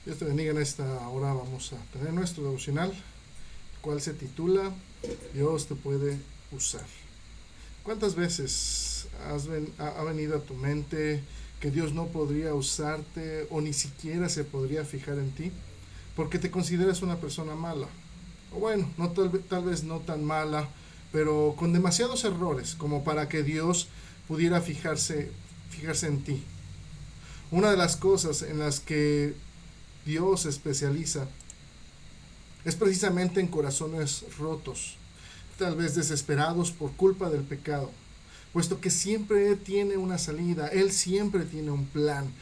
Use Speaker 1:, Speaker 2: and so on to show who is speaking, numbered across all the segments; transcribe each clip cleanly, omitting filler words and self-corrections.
Speaker 1: Dios te bendiga. En esta hora vamos a tener nuestro devocional, el cual se titula Dios te puede usar. ¿Cuántas veces ha venido a tu mente que Dios no podría usarte o ni siquiera se podría fijar en ti porque te consideras una persona mala? O bueno, no tal vez no tan mala, pero con demasiados errores como para que Dios pudiera fijarse en ti. Una de las cosas en las que Dios se especializa es precisamente en corazones rotos, tal vez desesperados por culpa del pecado, puesto que siempre tiene una salida. Él siempre tiene un plan,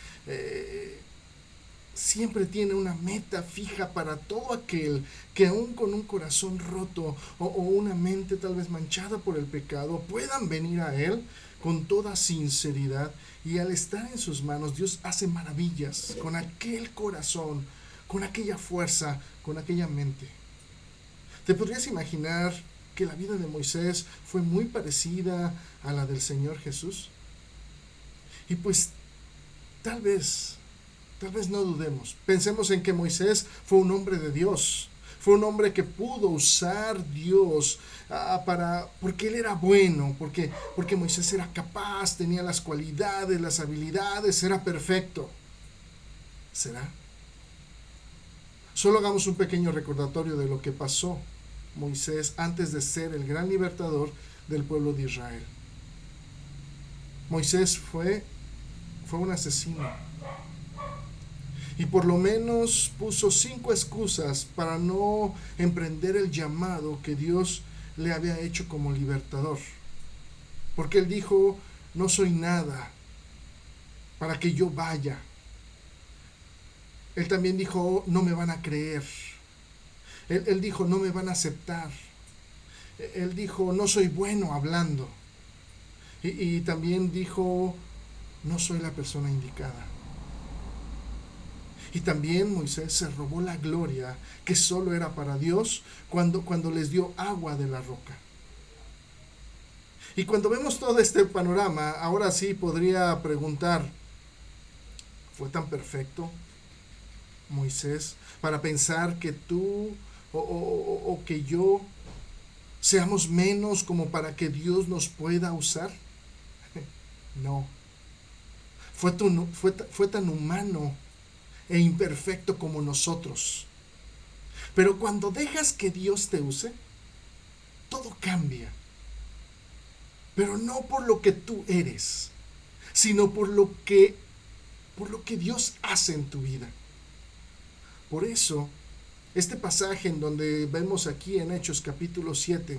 Speaker 1: siempre tiene una meta fija para todo aquel que aún con un corazón roto o una mente tal vez manchada por el pecado puedan venir a Él con toda sinceridad, y al estar en sus manos Dios hace maravillas con aquel corazón, con aquella fuerza, con aquella mente. ¿Te podrías imaginar que la vida de Moisés fue muy parecida a la del Señor Jesús? Y pues tal vez no dudemos. Pensemos en que Moisés fue un hombre de Dios. Fue un hombre que pudo usar Dios porque él era bueno, porque Moisés era capaz, tenía las cualidades, las habilidades, era perfecto. ¿Será? Solo hagamos un pequeño recordatorio de lo que pasó Moisés antes de ser el gran libertador del pueblo de Israel. Moisés fue un asesino. Y por lo menos puso 5 excusas para no emprender el llamado que Dios le había hecho como libertador. Porque él dijo: no soy nada para que yo vaya. Él también dijo: no me van a creer. Él dijo: no me van a aceptar. Él dijo: no soy bueno hablando. Y también dijo: no soy la persona indicada. Y también Moisés se robó la gloria que solo era para Dios cuando les dio agua de la roca. Y cuando vemos todo este panorama, ahora sí podría preguntar: ¿fue tan perfecto Moisés para pensar que tú o que yo seamos menos como para que Dios nos pueda usar? No. Fue tan humano e imperfecto como nosotros. Pero cuando dejas que Dios te use, todo cambia. Pero no por lo que tú eres, sino por lo que Dios hace en tu vida. Por eso, este pasaje en donde vemos aquí en Hechos capítulo 7,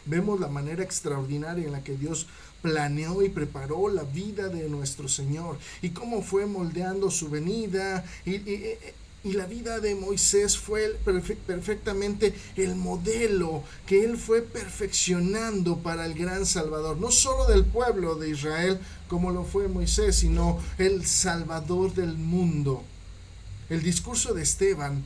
Speaker 1: vemos la manera extraordinaria en la que Dios planeó y preparó la vida de nuestro Señor y cómo fue moldeando su venida, y la vida de Moisés fue perfectamente el modelo que él fue perfeccionando para el gran Salvador, no solo del pueblo de Israel como lo fue Moisés, sino el Salvador del mundo. El discurso de Esteban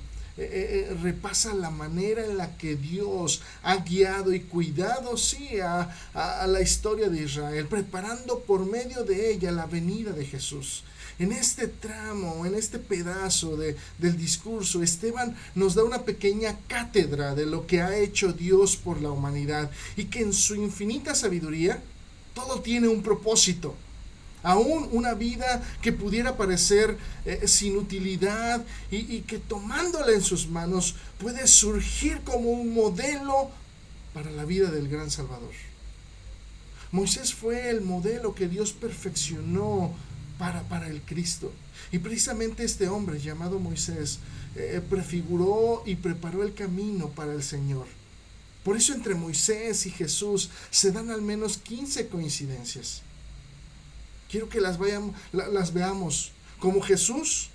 Speaker 1: repasa la manera en la que Dios ha guiado y cuidado, sí, a la historia de Israel, preparando por medio de ella la venida de Jesús. En este tramo, en este pedazo del discurso, Esteban nos da una pequeña cátedra de lo que ha hecho Dios por la humanidad, y que en su infinita sabiduría todo tiene un propósito. Aún una vida que pudiera parecer sin utilidad y que tomándola en sus manos puede surgir como un modelo para la vida del gran Salvador. Moisés fue el modelo que Dios perfeccionó para el Cristo. Y precisamente este hombre llamado Moisés prefiguró y preparó el camino para el Señor. Por eso entre Moisés y Jesús se dan al menos 15 coincidencias. Quiero que las veamos. Como Jesús,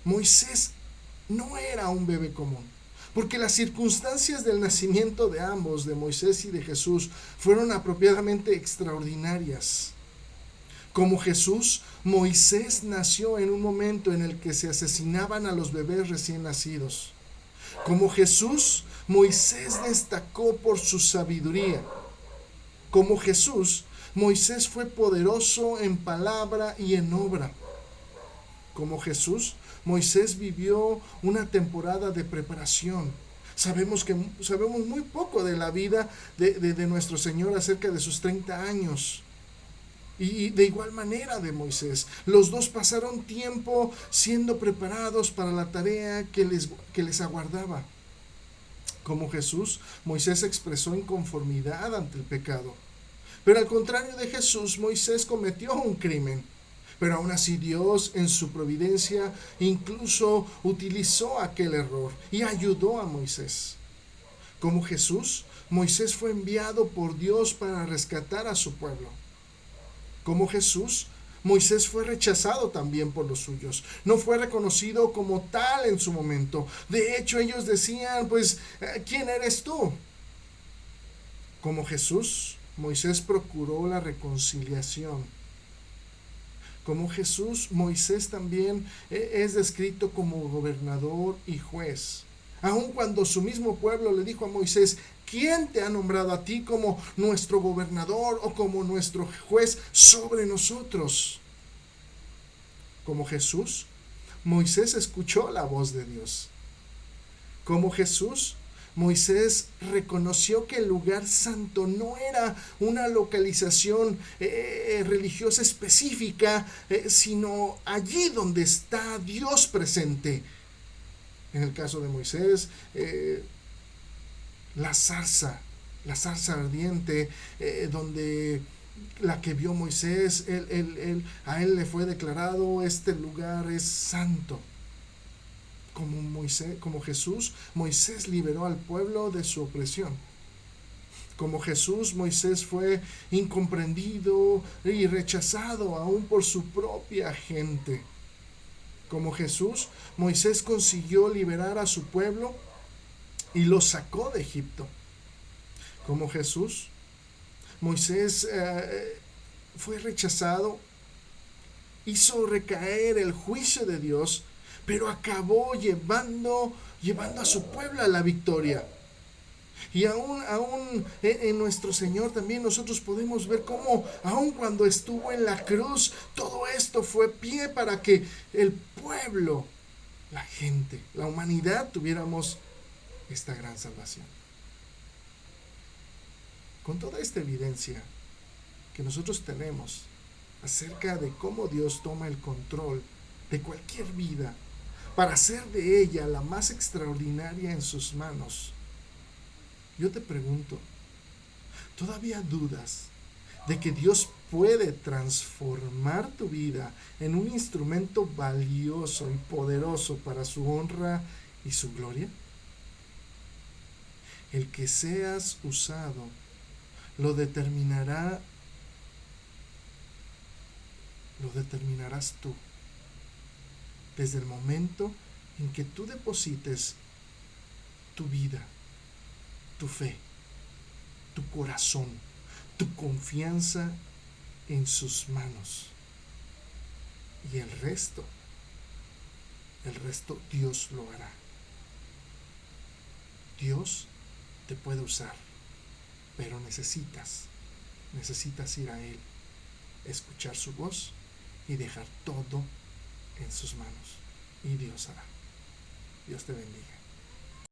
Speaker 1: Moisés no era un bebé común, porque las circunstancias del nacimiento de ambos, de Moisés y de Jesús, fueron apropiadamente extraordinarias. Como Jesús, Moisés nació en un momento en el que se asesinaban a los bebés recién nacidos. Como Jesús, Moisés destacó por su sabiduría. Como Jesús, Moisés fue poderoso en palabra y en obra. Como Jesús, Moisés vivió una temporada de preparación. Sabemos muy poco de la vida de nuestro Señor acerca de sus 30 años. Y de igual manera de Moisés. Los dos pasaron tiempo siendo preparados para la tarea que les aguardaba. Como Jesús, Moisés expresó inconformidad ante el pecado. Pero al contrario de Jesús, Moisés cometió un crimen. Pero aún así Dios, en su providencia, incluso utilizó aquel error y ayudó a Moisés. Como Jesús, Moisés fue enviado por Dios para rescatar a su pueblo. Como Jesús, Moisés fue rechazado también por los suyos. No fue reconocido como tal en su momento. De hecho, ellos decían, pues, ¿quién eres tú? Como Jesús, Moisés procuró la reconciliación. Como Jesús, Moisés también es descrito como gobernador y juez. Aun cuando su mismo pueblo le dijo a Moisés, ¿quién te ha nombrado a ti como nuestro gobernador o como nuestro juez sobre nosotros? Como Jesús, Moisés escuchó la voz de Dios. Como Jesús, Moisés reconoció que el lugar santo no era una localización religiosa específica, sino allí donde está Dios presente. En el caso de Moisés, la zarza ardiente, donde la que vio Moisés, a él le fue declarado, este lugar es santo. Como Jesús, Moisés liberó al pueblo de su opresión. Como Jesús, Moisés fue incomprendido y rechazado aún por su propia gente. Como Jesús, Moisés consiguió liberar a su pueblo y lo sacó de Egipto. Como Jesús, Moisés fue rechazado, hizo recaer el juicio de Dios, pero acabó llevando a su pueblo a la victoria. Y aún en nuestro Señor también nosotros podemos ver cómo, aun cuando estuvo en la cruz, todo esto fue pie para que el pueblo, la gente, la humanidad tuviéramos esta gran salvación. Con toda esta evidencia que nosotros tenemos acerca de cómo Dios toma el control de cualquier vida para hacer de ella la más extraordinaria en sus manos, yo te pregunto, ¿todavía dudas de que Dios puede transformar tu vida en un instrumento valioso y poderoso para su honra y su gloria? El que seas usado lo determinarás tú, desde el momento en que tú deposites tu vida, tu fe, tu corazón, tu confianza en sus manos. Y el resto Dios lo hará. Dios te puede usar, pero necesitas ir a Él, escuchar su voz y dejar todo en sus manos. Y Dios hará. Dios te bendiga.